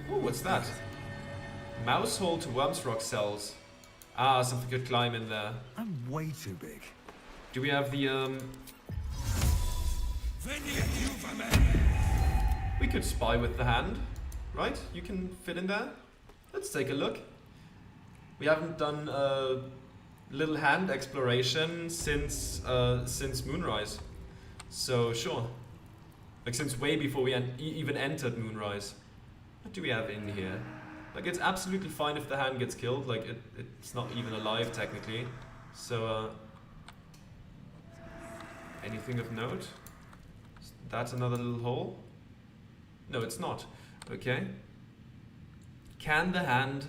Oh, what's that? Mouse hole to worms rock cells. Ah, something could climb in there. I'm way too big. Do we have the We could spy with the hand, right? You can fit in there. Let's take a look. We haven't done little hand exploration since Moonrise, so sure. Like since way before we even entered Moonrise. What do we have in here? Like it's absolutely fine if the hand gets killed. Like it's not even alive technically. So anything of note? That's another little hole. No, it's not. Okay. Can the hand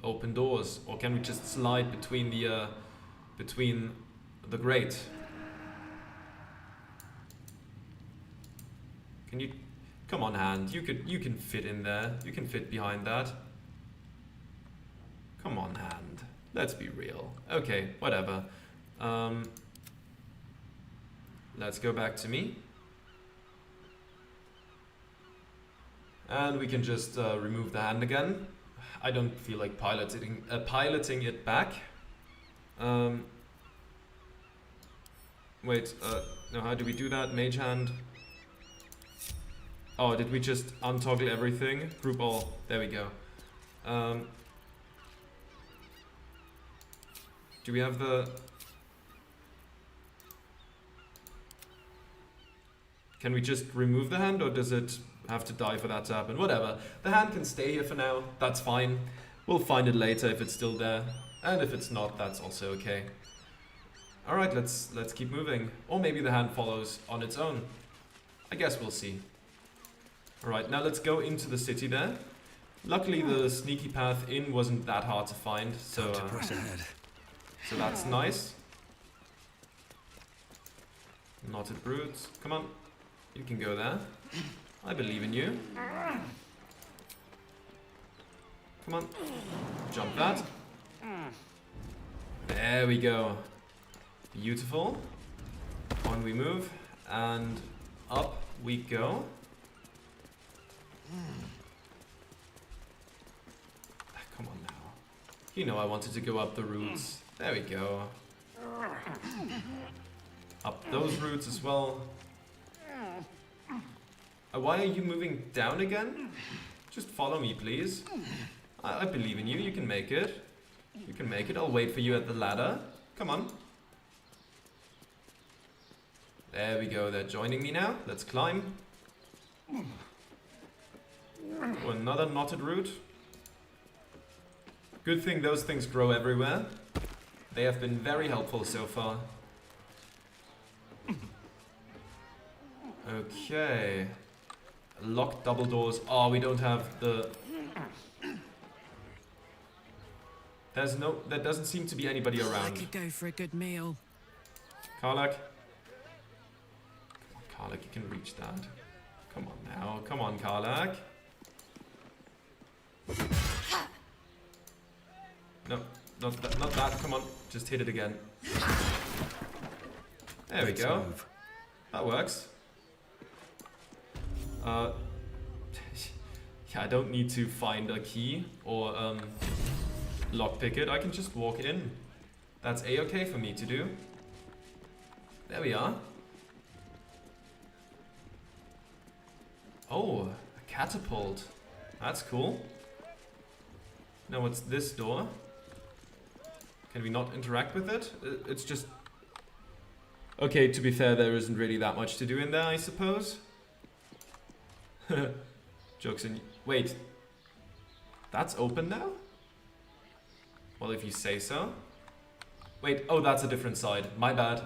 open doors, or can we just slide between the grate? Can you? Come on, hand. You can fit in there. You can fit behind that. Come on, hand. Let's be real. Okay, whatever. Let's go back to me. And we can just remove the hand again. I don't feel like piloting it back. Wait, no, how do we do that? Mage hand. Oh, did we just untoggle everything? Group all. There we go. Do we have the... Can we just remove the hand, or does it have to die for that to happen? Whatever. The hand can stay here for now. That's fine. We'll find it later if it's still there. And if it's not, that's also okay. Alright, let's keep moving. Or maybe the hand follows on its own. I guess we'll see. Alright, now let's go into the city there. Luckily the sneaky path in wasn't that hard to find, so press ahead. So that's nice. Knotted brutes. Come on. You can go there. I believe in you. Come on. Jump that. There we go. Beautiful. On we move. And up we go. Come on now. You know I wanted to go up the roots. There we go. Up those roots as well. Why are you moving down again? Just follow me, please. I believe in you. You can make it. You can make it. I'll wait for you at the ladder. Come on. There we go. They're joining me now. Let's climb. Oh, another knotted root. Good thing those things grow everywhere. They have been very helpful so far. Okay. Locked double doors. Oh, we don't have the... There doesn't seem to be anybody around. I could go for a good meal. Karlak. Come on, Karlak, you can reach that. Come on now. Come on, Karlak. No, not that. Come on. Just hit it again. There we go. That works. Yeah, I don't need to find a key or lockpick it. I can just walk in. That's a-okay for me to do. There we are. Oh, a catapult. That's cool. Now what's this door? Can we not interact with it? It's just... Okay, to be fair, there isn't really that much to do in there, I suppose. Jokes in... Wait. That's open now? Well, if you say so. Wait, oh, that's a different side. My bad.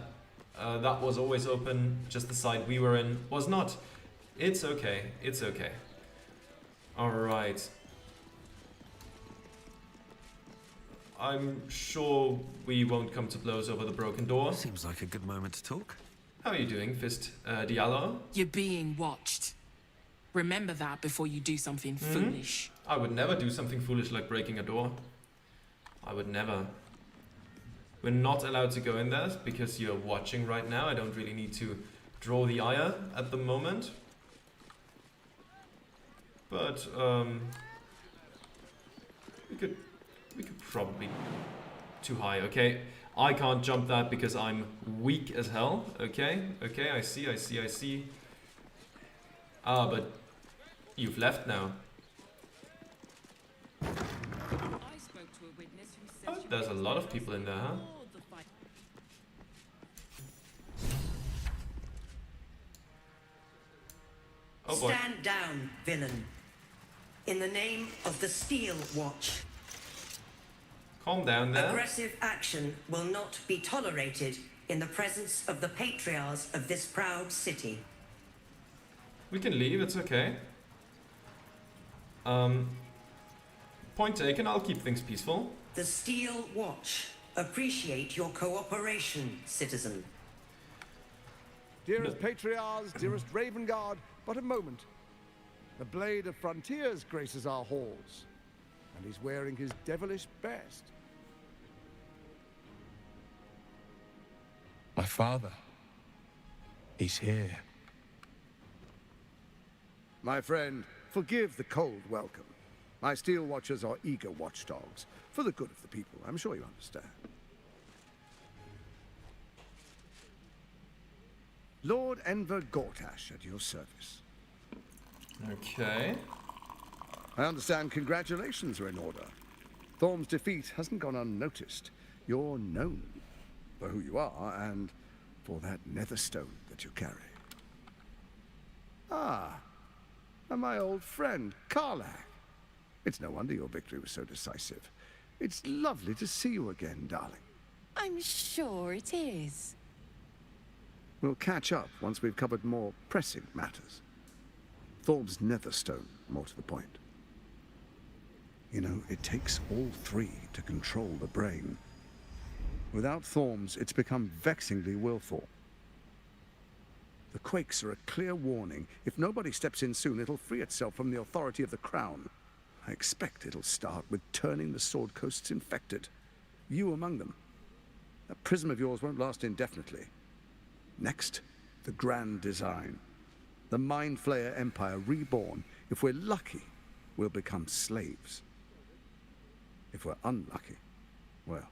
That was always open. Just the side we were in was not. It's okay. It's okay. Alright. I'm sure we won't come to blows over the broken door. Seems like a good moment to talk. How are you doing, Fist Diallo? You're being watched. Remember that before you do something foolish. I would never do something foolish like breaking a door. I would never. We're not allowed to go in there because you're watching right now. I don't really need to draw the ire at the moment. But, We could probably... Too high, okay. I can't jump that because I'm weak as hell. Okay, I see. Ah, but you've left now. Oh, there's a lot of people in there, huh? Oh boy. Stand down, villain. In the name of the Steel Watch. Calm down there. Aggressive action will not be tolerated in the presence of the patriarchs of this proud city. We can leave, it's okay. Point taken, I'll keep things peaceful. The Steel Watch appreciate your cooperation, citizen. Dearest patriarchs, dearest Raven Guard, but a moment. The Blade of Frontiers graces our halls, and he's wearing his devilish best. My father. He's here. My friend, forgive the cold welcome. My Steel Watchers are eager watchdogs, for the good of the people. I'm sure you understand. Lord Enver Gortash at your service. Okay. I understand congratulations are in order. Thorm's defeat hasn't gone unnoticed. You're known for who you are and for that netherstone that you carry. Ah, and my old friend, Karlach. It's no wonder your victory was so decisive. It's lovely to see you again, darling. I'm sure it is. We'll catch up once we've covered more pressing matters. Thorm's netherstone, more to the point. You know, it takes all three to control the brain. Without Thorm's, it's become vexingly willful. The quakes are a clear warning. If nobody steps in soon, it'll free itself from the authority of the crown. I expect it'll start with turning the Sword Coasts infected. You among them. That prism of yours won't last indefinitely. Next, the grand design. The Mind Flayer Empire reborn. If we're lucky, we'll become slaves. If we're unlucky, well,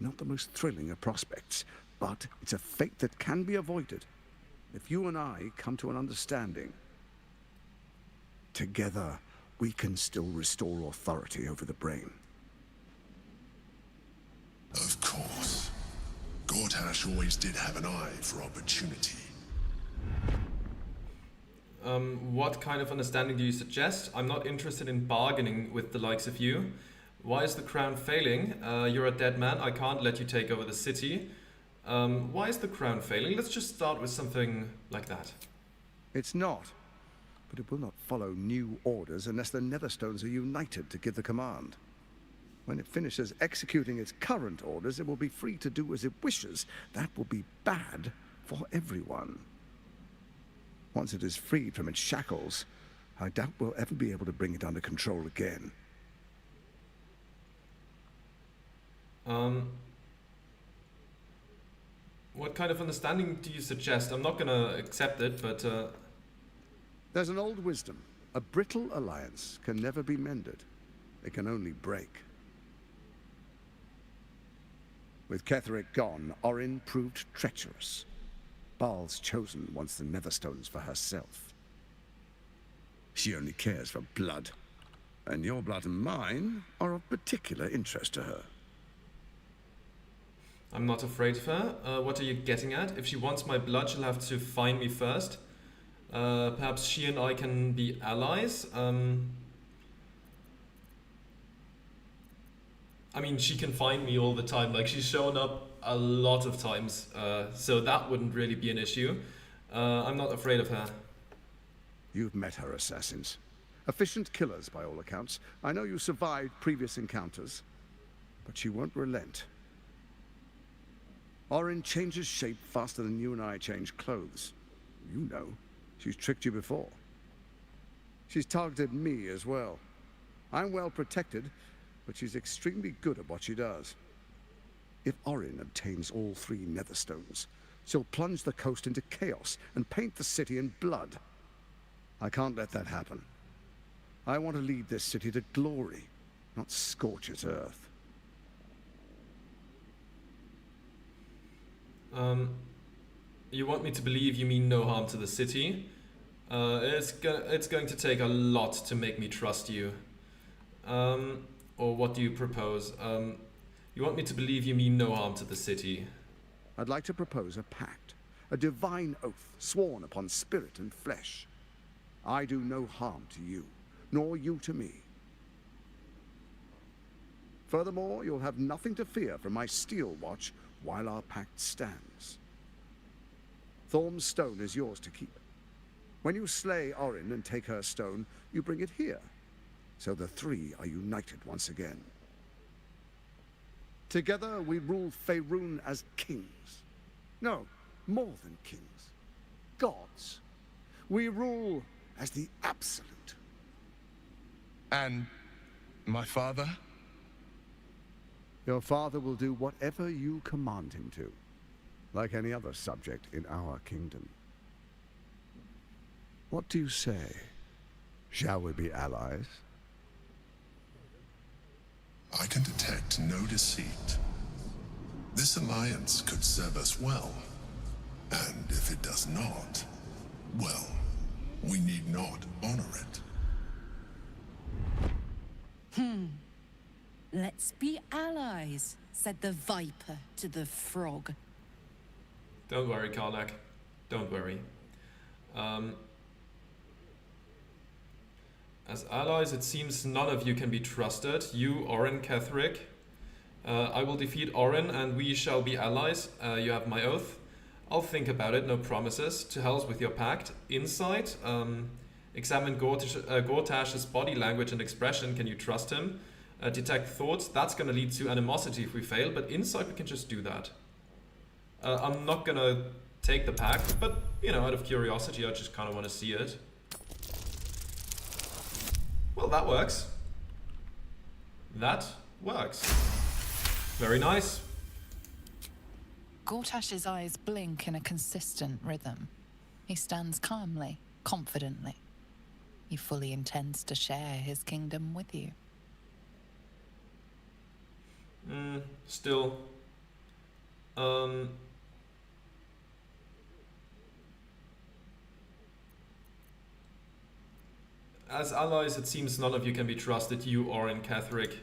not the most thrilling of prospects, but it's a fate that can be avoided if you and I come to an understanding. Together, we can still restore authority over the brain. Of course. Gortash always did have an eye for opportunity. What kind of understanding do you suggest? I'm not interested in bargaining with the likes of you. Why is the crown failing? You're a dead man. I can't let you take over the city. Why is the crown failing? Let's just start with something like that. It's not. But it will not follow new orders unless the Netherstones are united to give the command. When it finishes executing its current orders, it will be free to do as it wishes. That will be bad for everyone. Once it is freed from its shackles, I doubt we'll ever be able to bring it under control again. What kind of understanding do you suggest? I'm not gonna accept it, but There's an old wisdom. A brittle alliance can never be mended. It can only break. With Ketheric gone, Orin proved treacherous. Baal's chosen wants the Netherstones for herself. She only cares for blood. And your blood and mine are of particular interest to her. I'm not afraid of her. What are you getting at? If she wants my blood, she'll have to find me first. Perhaps she and I can be allies. I mean, she can find me all the time. Like, she's shown up a lot of times. So that wouldn't really be an issue. I'm not afraid of her. You've met her assassins. Efficient killers, by all accounts. I know you survived previous encounters, but she won't relent. Orin changes shape faster than you and I change clothes. You know, she's tricked you before. She's targeted me as well. I'm well protected, but she's extremely good at what she does. If Orin obtains all three Netherstones, she'll plunge the coast into chaos and paint the city in blood. I can't let that happen. I want to lead this city to glory, not scorch its earth. You want me to believe you mean no harm to the city? It's going to take a lot to make me trust you. Or what do you propose? You want me to believe you mean no harm to the city? I'd like to propose a pact, a divine oath sworn upon spirit and flesh. I do no harm to you, nor you to me. Furthermore, you'll have nothing to fear from my steel watch while our pact stands. Thorm's stone is yours to keep. When you slay Orin and take her stone, you bring it here, so the three are united once again. Together we rule Faerun as kings. No, more than kings. Gods. We rule as the Absolute. And my father? Your father will do whatever you command him to, like any other subject in our kingdom. What do you say? Shall we be allies? I can detect no deceit. This alliance could serve us well. And if it does not, well, we need not honor it. Let's be allies, said the viper to the frog. Don't worry, Karnak. Don't worry. As allies, it seems none of you can be trusted. You, Orin, Ketheric. I will defeat Orin and we shall be allies. You have my oath. I'll think about it, no promises. To hell's with your pact. Insight. Examine Gortash's body language and expression. Can you trust him? Detect thoughts. That's going to lead to animosity if we fail, but insight, we can just do that. I'm not going to take the pact, but, you know, out of curiosity, I just kind of want to see it. Well, that works. That works. Very nice. Gortash's eyes blink in a consistent rhythm. He stands calmly, confidently. He fully intends to share his kingdom with you. Still. As allies, it seems none of you can be trusted, you or in Ketheric.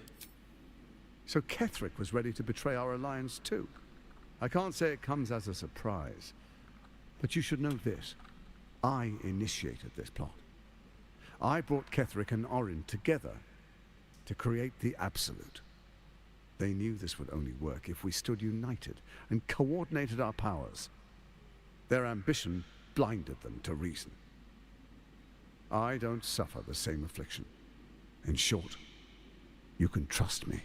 So Ketheric was ready to betray our alliance too. I can't say it comes as a surprise, but you should know this. I initiated this plot. I brought Ketheric and Orin together to create the Absolute. They knew this would only work if we stood united and coordinated our powers. Their ambition blinded them to reason. I don't suffer the same affliction. In short, you can trust me.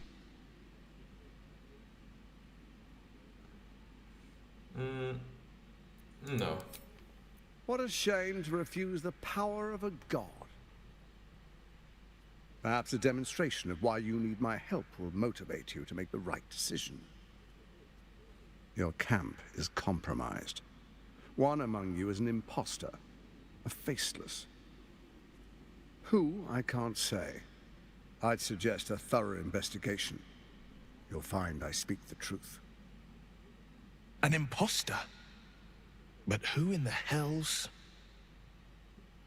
No. What a shame to refuse the power of a god. Perhaps a demonstration of why you need my help will motivate you to make the right decision. Your camp is compromised. One among you is an imposter, a faceless. Who, I can't say. I'd suggest a thorough investigation. You'll find I speak the truth. An imposter? But who in the hell's...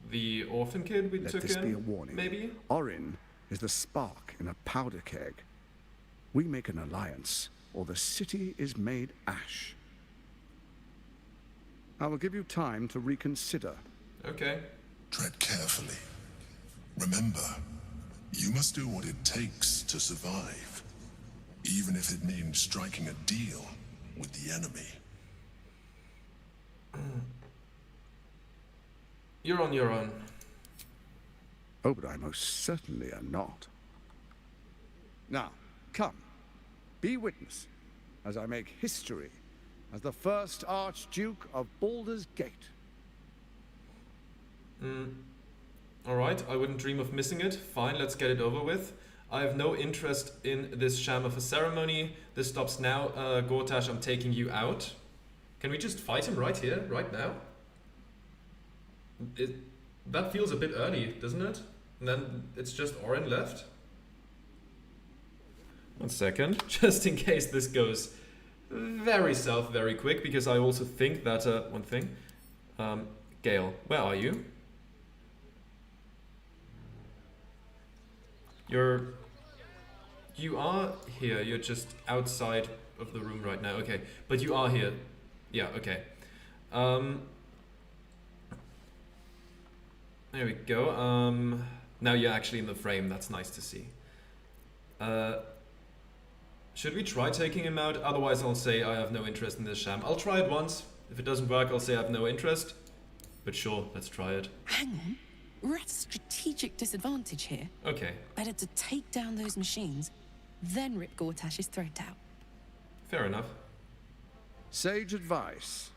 The orphan kid we Let took this in, be a warning. maybe? Orin is the spark in a powder keg. We make an alliance, or the city is made ash. I will give you time to reconsider. Okay. Tread carefully. Remember, you must do what it takes to survive, even if it means striking a deal with the enemy. You're on your own. Oh, but I most certainly am not. Now, come, be witness, as I make history as the first Archduke of Baldur's Gate. Alright, I wouldn't dream of missing it. Fine, let's get it over with. I have no interest in this sham of a ceremony. This stops now. Gortash, I'm taking you out. Can we just fight him right here, right now? That feels a bit early, doesn't it? And then it's just Orin left. 1 second, just in case this goes very south very quick, because I also think that, one thing. Gale, where are you? You are here, you're just outside of the room right now, okay. But you are here. Yeah, okay. There we go. Now you're actually in the frame, that's nice to see. Should we try taking him out? Otherwise I'll say I have no interest in this sham. I'll try it once. If it doesn't work, I'll say I have no interest. But sure, let's try it. Hang on. We're at a strategic disadvantage here. Okay, Better to take down those machines, then rip Gortash's throat out. fair enough. Sage advice.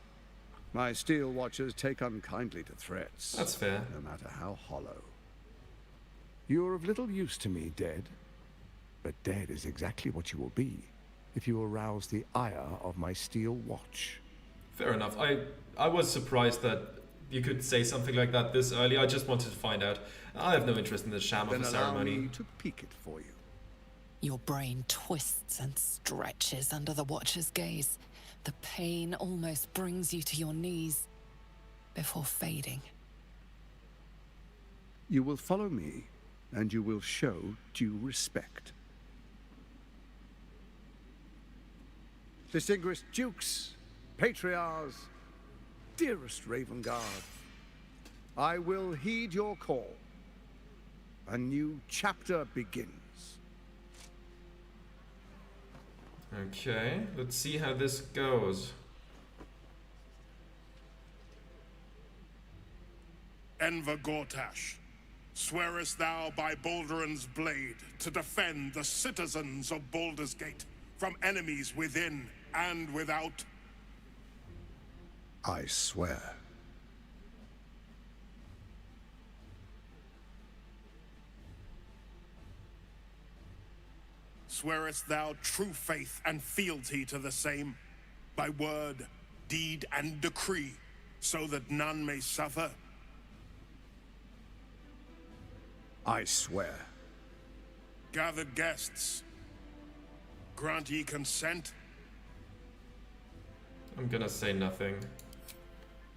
My steel watchers take unkindly to threats. That's fair. No matter how hollow. You're of little use to me, dead. But dead is exactly what you will be if you arouse the ire of my steel watch. Fair enough. I was surprised that you could say something like that this early. I just wanted to find out. I have no interest in this sham of Then a allow ceremony. me to peek it for you. Your brain twists and stretches under the Watcher's gaze. The pain almost brings you to your knees before fading. You will follow me, and you will show due respect. Distinguished dukes, patriarchs, dearest Raven Guard, I will heed your call. A new chapter begins. Okay, let's see how this goes. Enver Gortash, swearest thou by Baldur's blade to defend the citizens of Baldur's Gate from enemies within and without? I swear. Swearest thou true faith and fealty to the same, by word, deed, and decree, so that none may suffer? I swear. Gathered guests, grant ye consent? I'm gonna say nothing.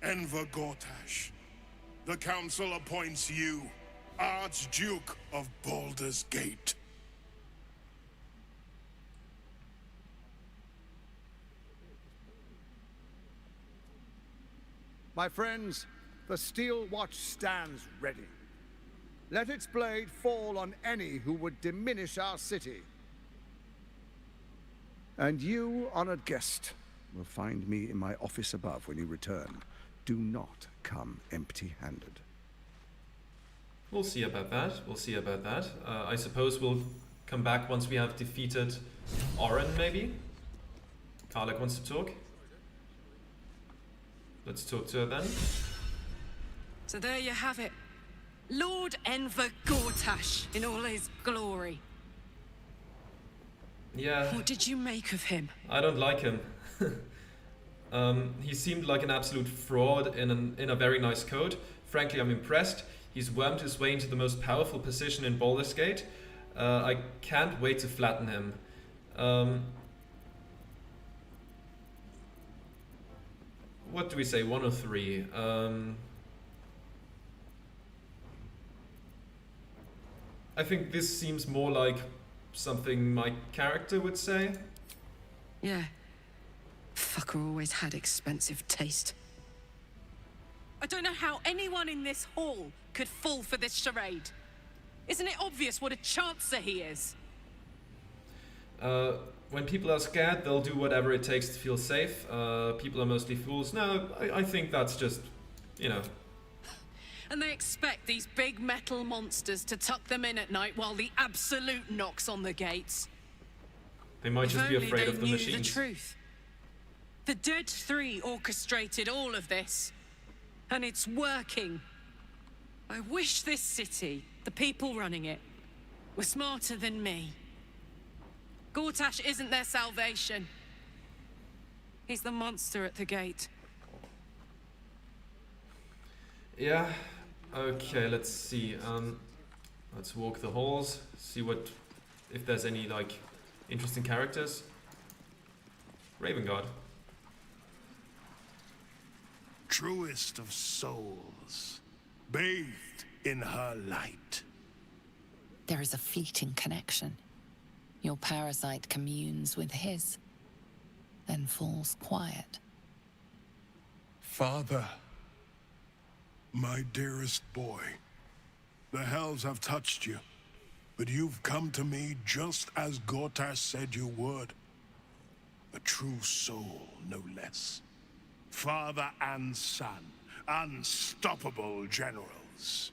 Enver Gortash, the council appoints you Archduke of Baldur's Gate. My friends, the steel watch stands ready. Let its blade fall on any who would diminish our city. And you, honored guest, will find me in my office above when you return. Do not come empty-handed. We'll see about that. We'll see about that. I suppose we'll come back once we have defeated Oren, maybe? Karlak wants to talk. Let's talk to her then. So there you have it. Lord Enver Gortash in all his glory. Yeah, What did you make of him? I don't like him. He seemed like an absolute fraud in a very nice coat. Frankly, I'm impressed. He's wormed his way into the most powerful position in Baldur's Gate. I can't wait to flatten him. What do we say? 1 or 3? I think this seems more like something my character would say. Yeah. Fucker always had expensive taste. I don't know how anyone in this hall could fall for this charade. Isn't it obvious what a chancer he is? When people are scared, they'll do whatever it takes to feel safe. People are mostly fools. No, I think that's just, you know. And they expect these big metal monsters to tuck them in at night while the Absolute knocks on the gates. They might just be afraid of the If only they knew machines. the truth. The Dead Three orchestrated all of this. And it's working. I wish this city, the people running it, were smarter than me. Gortash isn't their salvation. He's the monster at the gate. Yeah. Okay, let's see. Let's walk the halls, see if there's any like interesting characters. Raven Guard. Truest of souls, bathed in her light. There is a fleeting connection. Your parasite communes with his, then falls quiet. Father, my dearest boy, the hells have touched you, but you've come to me just as Gortash said you would. A true soul, no less. Father and son, unstoppable generals.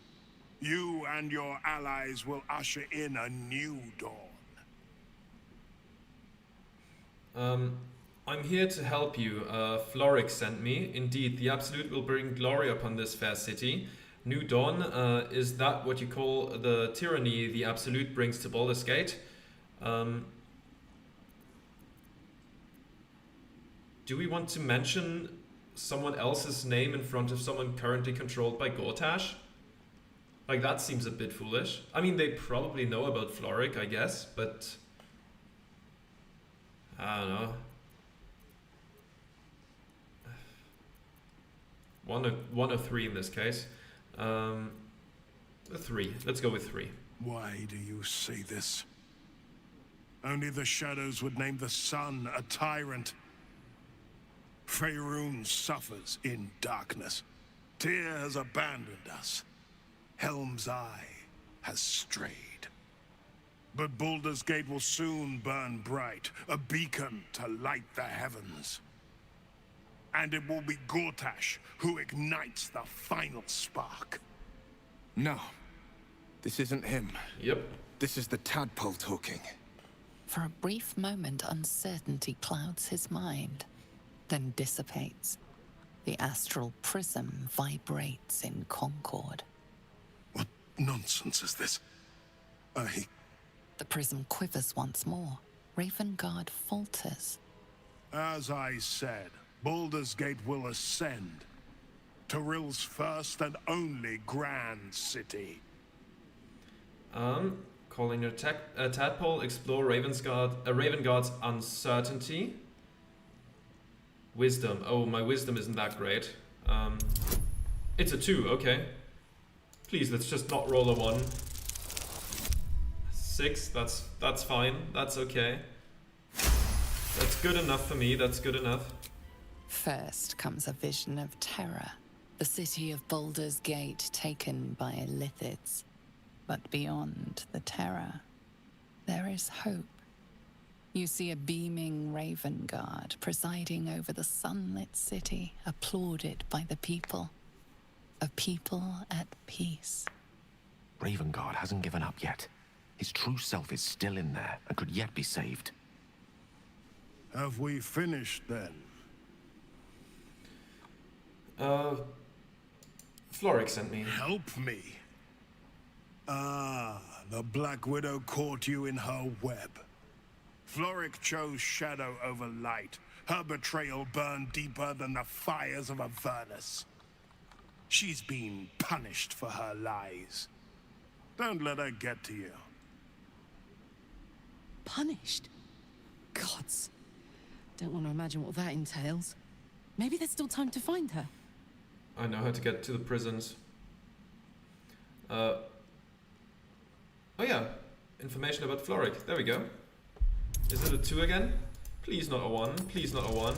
You and your allies will usher in a new dawn. I'm here to help you. Floric sent me. Indeed, the Absolute will bring glory upon this fair city. New Dawn, is that what you call the tyranny the Absolute brings to Baldur's Gate? Do we want to mention someone else's name in front of someone currently controlled by Gortash? Like, that seems a bit foolish. I mean, they probably know about Floric, I guess, but I don't know. One or three in this case. 3. Let's go with 3. Why do you say this? Only the shadows would name the sun a tyrant. Faerun suffers in darkness. Tyr has abandoned us. Helm's Eye has strayed. But Baldur's Gate will soon burn bright, a beacon to light the heavens. And it will be Gortash who ignites the final spark. No. This isn't him. Yep. This is the tadpole talking. For a brief moment, uncertainty clouds his mind, then dissipates. The astral prism vibrates in concord. What nonsense is this? The prism quivers once more. Ravengard falters. As I said, Baldur's Gate will ascend. Torill's first and only grand city. Calling your tadpole, explore Ravengard's uncertainty. Wisdom. Oh, my wisdom isn't that great. It's a 2, okay. Please, let's just not roll a 1. 6, that's fine. That's okay. That's good enough for me, that's good enough. First comes a vision of terror. The city of Baldur's Gate taken by Lithids. But beyond the terror, there is hope. You see a beaming Ravengard presiding over the sunlit city, applauded by the people. A people at peace. Ravengard hasn't given up yet. His true self is still in there and could yet be saved. Have we finished then? Floric sent me. Help me. Ah, the Black Widow caught you in her web. Floric chose shadow over light. Her betrayal burned deeper than the fires of Avernus. She's been punished for her lies. Don't let her get to you. Punished? Gods. Don't want to imagine what that entails. Maybe there's still time to find her. I know how to get to the prisons. Oh yeah, information about Floric. There we go. Is it a 2 again? Please not a 1. Please not a 1.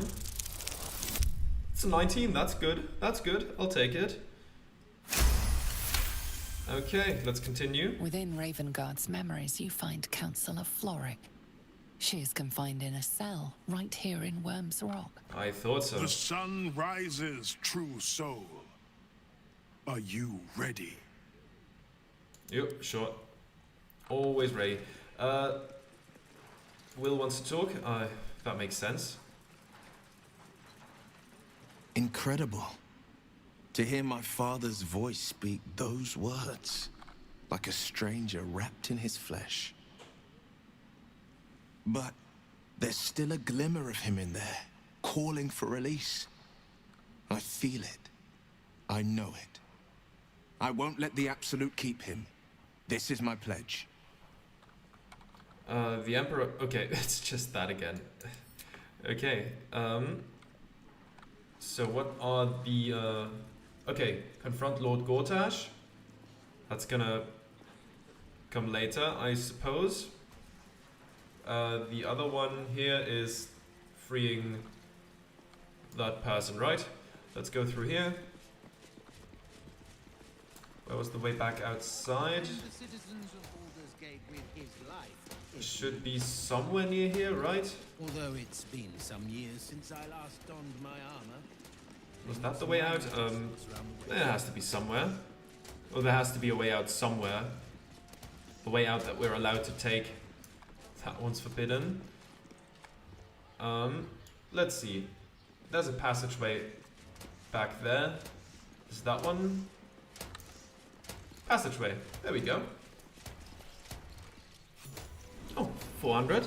It's a 19. That's good. That's good. I'll take it. Okay, let's continue. Within Ravengard's memories, you find Councillor Floric. She is confined in a cell right here in Worm's Rock. I thought so. The sun rises, true soul. Are you ready? Yep, sure. Always ready. Will wants to talk. That makes sense. Incredible. To hear my father's voice speak those words, like a stranger wrapped in his flesh. But there's still a glimmer of him in there, calling for release. I feel it. I know it. I won't let the Absolute keep him. This is my pledge. The Emperor... Okay, it's just that again. Okay, so what are the... Okay, confront Lord Gortash. That's gonna come later, I suppose. The other one here is freeing that person, right? Let's go through here. Where was the way back outside? It should be somewhere near here, right? Although it's been some years since I last donned my armor. Was that the way out? There has to be somewhere. Or there has to be a way out somewhere. The way out that we're allowed to take. That one's forbidden. Let's see. There's a passageway back there. Is that one? Passageway. There we go. Oh, 400.